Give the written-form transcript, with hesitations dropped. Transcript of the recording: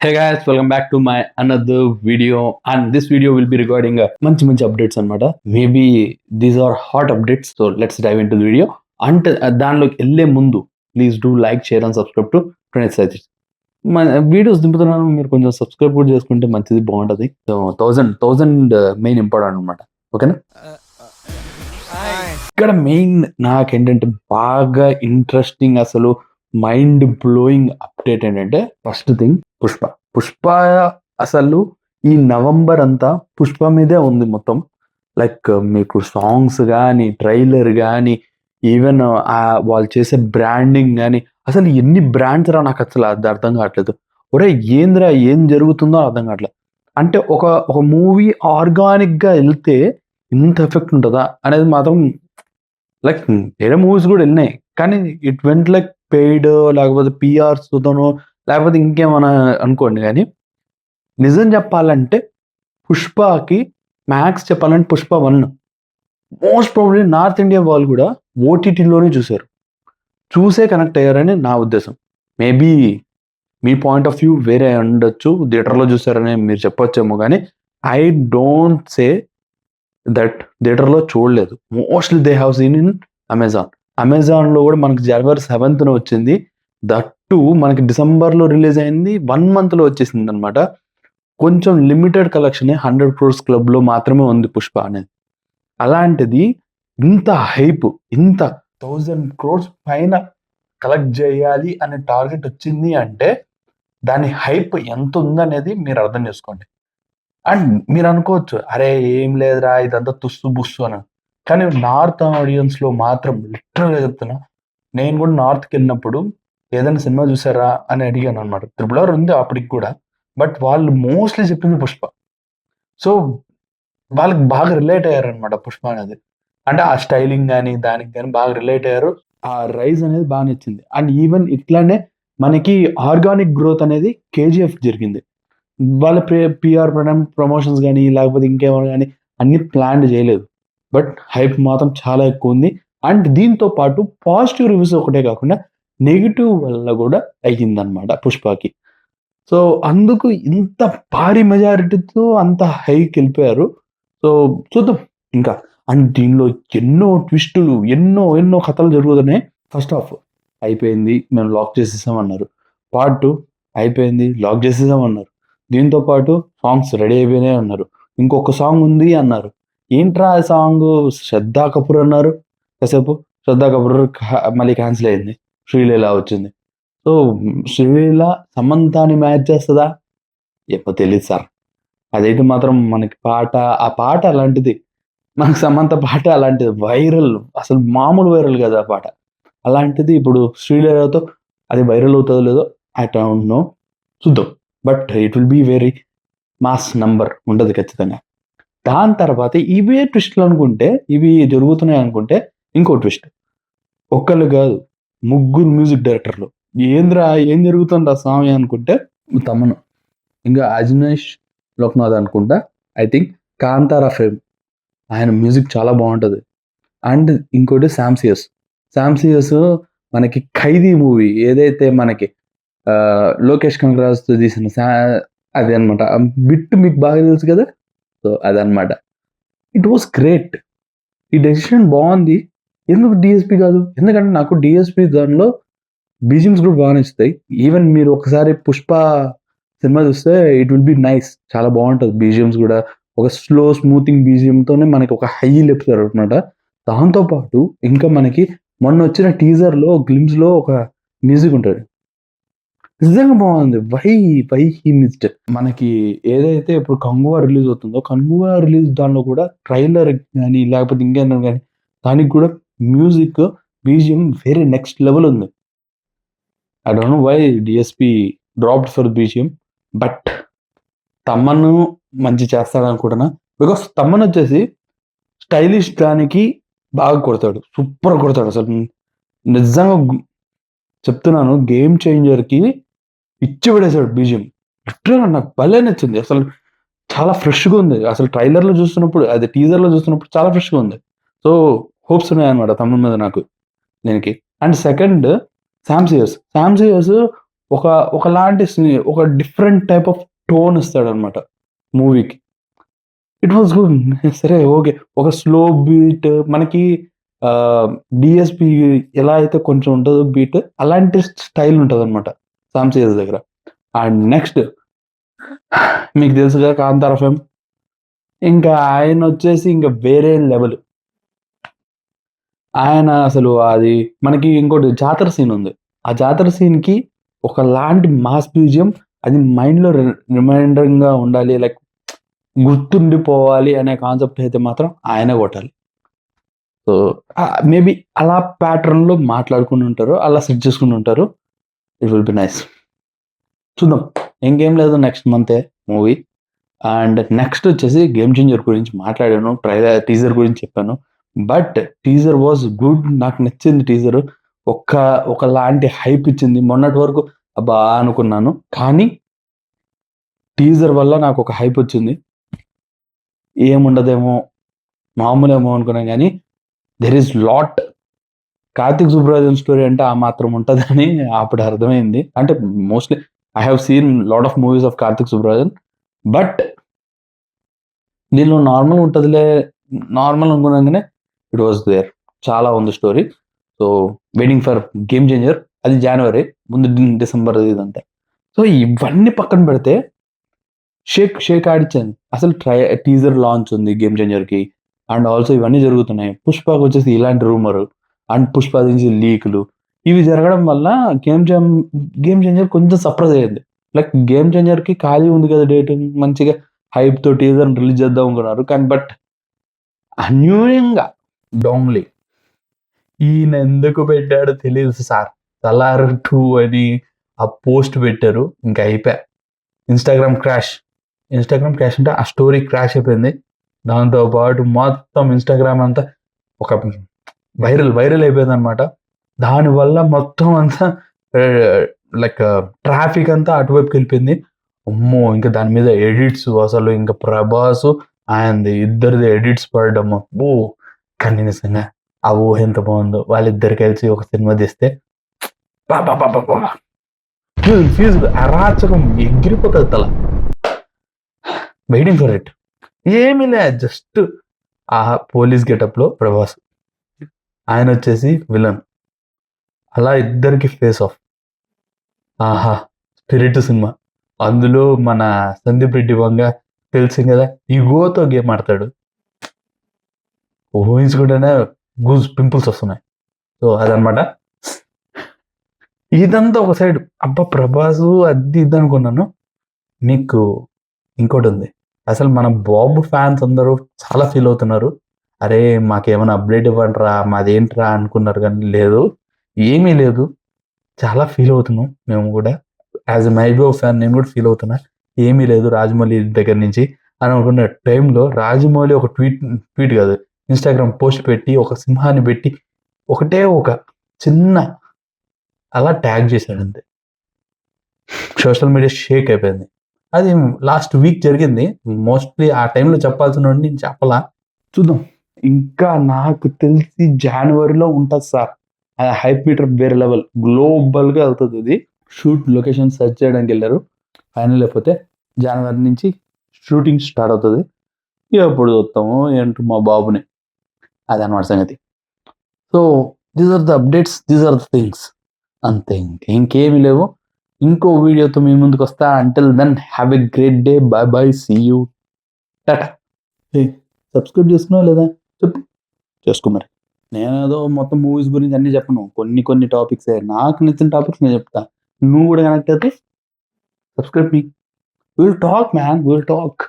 Hey guys, welcome back to my another video, and this video will be regarding మంచి updates అన్నమాట. Maybe these are hot updates, so let's dive into the video. అంటే దానిలోకి వెళ్ళే ముందు please do like, share and subscribe to trends అయితే మన videos దింపుతున్నాను, మీరు కొంచెం సబ్స్క్రైబ్ కూడా చేసుకుంటే మంచిది, బాగుంటుంది. సో థౌజండ్ మెయిన్ ఇంపార్టెంట్ అనమాట. ఓకేనా? ఇక్కడ మెయిన్ నాకేంటంటే బాగా ఇంట్రెస్టింగ్, అసలు మైండ్ బ్లోయింగ్ అప్డేట్ ఏంటంటే, ఫస్ట్ థింగ్ పుష్ప అసలు ఈ నవంబర్ అంతా పుష్ప మీదే ఉంది మొత్తం. లైక్ మీకు సాంగ్స్ కానీ, ట్రైలర్ కానీ, ఈవెన్ వాళ్ళు చేసే బ్రాండింగ్ కానీ, అసలు ఎన్ని బ్రాండ్స్ రా నాకు అసలు అది అర్థం కావట్లేదు. ఒరే ఏంద్రా, ఏం జరుగుతుందో అర్థం కావట్లేదు. అంటే ఒక మూవీ ఆర్గానిక్గా వెళ్తే ఇంత ఎఫెక్ట్ ఉంటుందా అనేది మాత్రం, లైక్ వేరే మూవీస్ కూడా వెళ్ళినాయి, కానీ ఇట్ వెంట్ లైక్ పెయిడ్, లేకపోతే పిఆర్స్తోనో లేకపోతే ఇంకేమైనా అనుకోండి. కానీ నిజం చెప్పాలంటే పుష్పకి మ్యాక్స్ చెప్పాలంటే Pushpa 1 most probably north India వాళ్ళు కూడా ఓటీటీలోనే చూసే కనెక్ట్ అయ్యారని నా ఉద్దేశం. Maybe me point of view వేరే ఉండొచ్చు, థియేటర్లో చూసారని మీరు చెప్పొచ్చేమో, కానీ ఐ డోంట్ సే దట్ థియేటర్లో చూడలేదు. Mostly they have seen in అమెజాన్లో కూడా మనకి January 7th వచ్చింది. దట్టు మనకి డిసెంబర్లో రిలీజ్ అయింది, 1 monthలో వచ్చేసింది అనమాట. కొంచెం లిమిటెడ్ కలెక్షన్ 100 crores క్లబ్లో మాత్రమే ఉంది పుష్ప అనేది. అలాంటిది ఇంత హైప్, ఇంత 1000 crores పైన కలెక్ట్ చేయాలి అనే టార్గెట్ వచ్చింది అంటే దాని హైప్ ఎంత ఉందనేది మీరు అర్థం చేసుకోండి. అండ్ మీరు అనుకోవచ్చు, అరే ఏం లేదురా ఇదంతా తుస్సు బుస్సు అని. కానీ నార్త్ ఆడియన్స్లో మాత్రం లిటరల్గా చెప్తున్నా, నేను కూడా నార్త్కి వెళ్ళినప్పుడు ఏదైనా సినిమా చూసారా అని అడిగాను అనమాట. RRR ఉంది అప్పటికి కూడా, బట్ వాళ్ళు మోస్ట్లీ చెప్పింది పుష్ప. సో వాళ్ళకి బాగా రిలేట్ అయ్యారనమాట పుష్ప అనేది. అంటే ఆ స్టైలింగ్ కానీ దానికి కానీ బాగా రిలేట్ అయ్యారు. ఆ రైజ్ అనేది బాగా నచ్చింది. అండ్ ఈవెన్ ఇట్లానే మనకి ఆర్గానిక్ గ్రోత్ అనేది KGF జరిగింది. వాళ్ళ PR ప్రమోషన్స్ కానీ లేకపోతే ఇంకేమైనా కానీ అన్ని ప్లాన్ చేయలేదు, బట్ హైప్ మాత్రం చాలా ఎక్కువ ఉంది. అండ్ దీంతో పాటు పాజిటివ్ రివ్యూస్ ఒకటే కాకుండా నెగిటివ్ వల్ల కూడా అయ్యిందనమాట పుష్పకి. సో అందుకు ఇంత భారీ మెజారిటీతో అంత హైకి వెళ్ళిపోయారు. సో చూద్దాం ఇంకా. అండ్ దీనిలో ఎన్నో ట్విస్టులు, ఎన్నో కథలు జరుగుతున్నాయి. ఫస్ట్ హాఫ్ అయిపోయింది, మేము లాక్ చేసేసామన్నారు. Part 2 అయిపోయింది, లాక్ చేసేసామన్నారు. దీంతో పాటు సాంగ్స్ రెడీ అయిపోయినాయి అన్నారు. ఇంకొక సాంగ్ ఉంది అన్నారు. ఏంట్రా ఆ సాంగ్? శ్రద్ధా కపూర్ అన్నారు. కాసేపు శ్రద్ధా కపూర్ మళ్ళీ క్యాన్సిల్ అయింది, శ్రీలీల వచ్చింది. సో శ్రీలీల సమంతాని మ్యాచ్ చేస్తుందా ఎప్పో తెలియదు సార్. అదైతే మాత్రం మనకి ఆ పాట అలాంటిది, మనకు సమంత పాట అలాంటిది, వైరల్, అసలు మామూలు వైరల్ కదా ఆ పాట. అలాంటిది ఇప్పుడు శ్రీలీలతో అది వైరల్ అవుతుందో లేదో ఐ డోంట్ నో, చూద్దాం. But it will be very mass number ఉంటుంది ఖచ్చితంగా. దాని తర్వాత ఇవే ట్విస్ట్లు అనుకుంటే, ఇవి జరుగుతున్నాయి అనుకుంటే, ఇంకో ట్విస్ట్. ఒక్కళ్ళు కాదు, 3 మ్యూజిక్ డైరెక్టర్లు. ఏంద్రా ఏం జరుగుతుంది ఆ సాంగ్ అనుకుంటే, తమను, ఇంకా అజనీష్ లోక్నాథ్ అనుకుంటా, ఐ థింక్ కాంతారా ఫేమ్, ఆయన మ్యూజిక్ చాలా బాగుంటుంది. అండ్ ఇంకోటి శామ్సియస్ మనకి ఖైదీ మూవీ ఏదైతే మనకి లోకేష్ కనగరాజ్తో తీసిన అది అనమాట. బిట్ మీకు బాగా తెలుసు కదా. సో అదనమాట. It was great. ఈ డెసిషన్ బాగుంది. ఎందుకు DSP కాదు? ఎందుకంటే నాకు DSP దానిలో BGMs కూడా బాగా నచ్చుతాయి. ఈవెన్ మీరు ఒకసారి పుష్ప సినిమా చూస్తే ఇట్ విల్ బి నైస్, చాలా బాగుంటుంది. BGMs కూడా ఒక స్లో స్మూతింగ్ BGMతోనే మనకి ఒక హై లేపుతారు అనమాట. దాంతోపాటు ఇంకా మనకి మొన్న వచ్చిన టీజర్లో గ్లిమ్స్లో ఒక మ్యూజిక్ ఉంటుంది, నిజంగా బాగుంది. Why he missed. మనకి ఏదైతే ఇప్పుడు కంగువా రిలీజ్ అవుతుందో, కంగువా రిలీజ్ దానిలో కూడా ట్రైలర్ కానీ లేకపోతే ఇంకేమైనా కానీ దానికి కూడా music BGM very next level ఉంది. I don't know why DSP dropped for BGM, but తమను మంచి చేస్తాడనుకుంటున్నా. బికాస్ తమన్ వచ్చేసి స్టైలిష్ దానికి బాగా కొడతాడు, సూపర్ కొడతాడు. అసలు నిజంగా చెప్తున్నాను, గేమ్ చేంజర్కి ఇచ్చి పడేశాడు BGM. లిటరల్గా నాకు భలే నచ్చింది. అసలు చాలా ఫ్రెష్గా ఉంది. అసలు ట్రైలర్లో చూస్తున్నప్పుడు, అది టీజర్లో చూస్తున్నప్పుడు చాలా ఫ్రెష్గా ఉంది. సో హోప్స్ ఉన్నాయన్నమాట తమిళ మీద నాకు దీనికి. అండ్ సెకండ్ శామ్సియస్ ఒక ఒకలాంటి ఒక డిఫరెంట్ టైప్ ఆఫ్ టోన్ ఇస్తాడనమాట మూవీకి. It was good. సరే ఓకే. ఒక స్లో బీట్ మనకి 'డీఎస్‌పీ' ఎలా అయితే కొంచెం ఉంటదో బీట్ అలాంటి స్టైల్ ఉంటదనమాట 'సామ్ సిఎస్' దగ్గర. అండ్ నెక్స్ట్ మీకు తెలుసుగా 'కాంతార' ఫేమ్. ఇంకా ఆయనొచ్చేసి ఇంక వేరే లెవెల్. ఆయన అసలు అది మనకి ఇంకోటి జాతర సీన్ ఉంది. ఆ జాతర సీన్‌కి ఒకలాంటి మాస్ బీజీఎం అది మైండ్‌లో రిమైండరింగ్‌గా ఉండాలి. లైక్ గుర్తుండిపోవాలి అనే కాన్సెప్ట్ అయితే మాత్రం ఆయనే కొట్టాలి. సో, మేబీ అలా ప్యాటర్న్‌లో మాట్లాడుకొని ఉంటారు. అలా సెట్ చేసుకొని ఉంటారు. It will be nice. చూద్దాం. ఇంకేం లేదు నెక్స్ట్ మంతే మూవీ. అండ్ నెక్స్ట్ వచ్చేసి 'గేమ్ చేంజర్' గురించి మాట్లాడాను. టీజర్ గురించి చెప్పాను. But teaser was good. నాకు నచ్చింది టీజర్. ఒకలాంటి హైప్ ఇచ్చింది. మొన్నటి వరకు అబ్బా! అనుకున్నాను. కానీ టీజర్ వల్ల నాకొక హైప్ వచ్చింది. ఏముండదేమో, మామూలేమో అనుకున్నాను గానీ there is lot. 'Karthik Subbarajan' story అంటే ఆ మాత్రం ఉంటదని అప్పుడు అర్థమైంది. అంటే mostly I have seen lot of movies of 'Karthik Subbarajan.' But దీనిలో నార్మల్ ఉంటదిలే, నార్మల్ అనుకున్నాగానే ఇట్ వాస్ దేర్. చాలా ఉంది story. So, waiting for 'Game Changer.' అది జనవరి. ముందు డిసెంబర్ ఇదంతా. సో, ఇవన్నీ పక్కన పెడితే షేక్ ఆడిచ్చాను. అసలు టీజర్ లాంచ్ ఉంది 'గేమ్ చేంజర్‌కి.' అండ్ ఆల్సో ఇవన్నీ జరుగుతున్నాయి. 'పుష్ప'కొచ్చేసి ఇలాంటి రూమరు. అండ్ 'పుష్ప' నుంచి లీకులు. ఇవి జరగడం వల్ల గేమ్ చేంజర్ కొంచెం సర్ప్రైజ్ అయ్యింది. లైక్ 'గేమ్ చేంజర్‌కి' ఖాళీ ఉంది కదా డేట్. మంచిగా హైప్‌తో టీజర్‌ని రిలీజ్ చేద్దాం అనుకున్నారు. కానీ బట్ అన్యూయంగా డోంగ్లీ ఈయన ఎందుకు పెట్టాడో తెలీదు సార్. 'సలార్ 2' అని ఆ పోస్ట్ పెట్టారు. ఇంక అయిపాయ్. ఇన్‌స్టాగ్రామ్ క్రాష్ అంటే ఆ స్టోరీ క్రాష్ అయిపోయింది. దాంతో పాటు మొత్తం ఇన్‌స్టాగ్రామ్ అంతా ఒక వైరల్ అయిపోయిందనమాట. దానివల్ల మొత్తం అంతా లైక్ ట్రాఫిక్ అంతా అటువైపుకెళ్ళిపోయింది. అమ్మో! ఇంక దాని మీద ఎడిట్స్ అసలు ఇంక 'ప్రభాస్' ఆయనది ఇద్దరిది ఎడిట్స్ పడడము. అబ్బో! కానీ నిజంగా ఆ ఊహ ఎంత బావుందో. వాళ్ళిద్దరు కలిసి ఒక సినిమా తీస్తే అబ్బబ్బబ్బబ్బా! ఫీజు అరాచకం ఎగిరిపోతది తల. Waiting for it. ఏమీ లే జస్ట్ ఆ పోలీస్ గెటప్‌లో 'ప్రభాస్.' ఆయనొచ్చేసి విలన్. అలా ఇద్దరికి ఫేస్ ఆఫ్. ఆహా! 'Spirit' cinema. అందులో మన 'సందీప్ రెడ్డి వంగ' తెలిసింది కదా! ఇగోతో గేమ్ ఆడతాడు. ఊహించుకుంటేనే పింపుల్స్ వస్తున్నాయి. సో, అదనమాట. ఇదంతా ఒక సైడ్. అబ్బా! 'ప్రభాసు' అది ఇది అనుకున్నాను. మీకు ఇంకోటుంది. అసలు మన 'బాబు' ఫ్యాన్స్ అందరూ చాలా ఫీల్ అవుతున్నారు. అరే! మాకేమైనా అప్డేట్ ఇవ్వండిరా, మాదేంట్రా అనుకున్నారు గానీ లేదు. ఏమీ లేదు. చాలా ఫీల్ అవుతున్నాం మేము గూడా. As a 'Mahesh Babu' fan నేను గూడా ఫీల్ అవుతున్నా. ఏమీ లేదు రాజమౌళి దగ్గర నుంచి అని అనుకున్న టైంలో రాజమౌళి ఒక ట్వీట్ కాదు. ఇన్‌స్టాగ్రామ్ పోస్ట్ పెట్టి, ఒక సింహాన్ని పెట్టి, ఒకటే ఒక చిన్న అలా ట్యాగ్ చేశాడంతే. సోషల్ మీడియా షేక్ అయిపోయింది. అది లాస్ట్ వీక్ జరిగింది. మోస్ట్‌లీ ఆ టైంలో చెప్పాల్సినోడిని నేను చెప్పలా. చూద్దాం. ఇంకా నాకు తెలిసి జనవరిలో ఉంటది సార్. ఆ హైప్ మీటర్ వేరే లెవెల్. గ్లోబల్‌గా ఎళ్తదిది. షూట్ లొకేషన్ సెర్చ్ చేయడానికెళ్లారు. ఫైనల్ అయిపోతే జనవరి నుంచి షూటింగ్ స్టార్ట్ అవుతది. ఎప్పుడు చూస్తామో ఏంటో మా బాబుని. అదనమాట సంగతి. So, these are the updates. These are the things. అంతే ఇంకేమి లేవు. ఇంకో వీడియోతో మీ ముందుకొస్తా. Until then have a great day. Bye bye. See you. టాటా. సబ్స్క్రైబ్ చేసుకున్నావా లేదా? చెప్పు. చేసుకో మరి. నేనేదో మొత్తం మూవీస్ గురించి అన్నీ చెప్పను. కొన్ని టాపిక్సే. నాకు నచ్చిన టాపిక్స్ నేను చెప్తా. నువ్వు కూడా కనెక్ట్ అయితే subscribe me. Will talk man. Will talk.